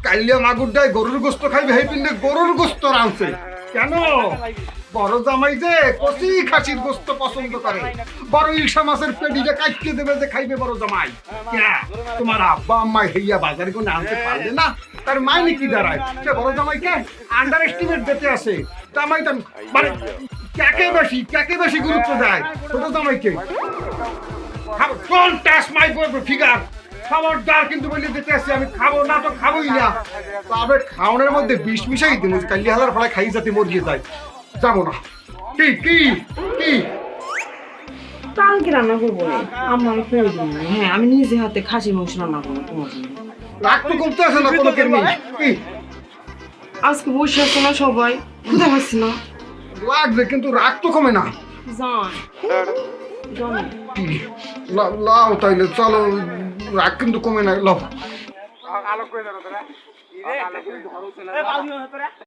কাইলিয়া মাগুড্ডায় গরুর গোস্ত খাইবে হেই পিন্ডে গরুর গোস্ত রাঁধছে কেন বড় জামাই যে কচি খাসির গোস্ত পছন্দ করে বড় ইলশা মাছের পেটিটা কাটকে দেবে যে খাইবে বড় জামাই তোমার আব্বা আম্মা হইয়া বাজারে কোনো আনতে পারবে না তার মাইনে কি দাঁড়ায় সে বড় জামাইকে আন্ডার এস্টিমেট দিতে আসে জামাই তার মানে কাকে বেশি গুরুত্ব দেয় ছোট জামাইকে ডোন্ট টাচ মাই ফিগার খবরদার কিন্তু বলে দিতে আসছি আমি খাবো না তো খাবোই না তবে খাওয়ানোর মধ্যে বিষ মিশাই দিন কালি হালার ফলে খাই যাতে মরিয়ে যায় যাবো না কি কি কি কালকে রান্না করবো না আমার প্রয়োজন নাই হ্যাঁ আমি নিজে হাতে খাসি মাংস রান্না করবো তোমার জন্য রাগ তো করতে আসে না কোনো কেমনি কি আজকে বসে আছে না সবাই ক্ষুধা পাচ্ছি না লাগবে কিন্তু রাগ তো কমে না জান জানো লাও তাইলে চলো রাগ কিন্তু কমে না লাও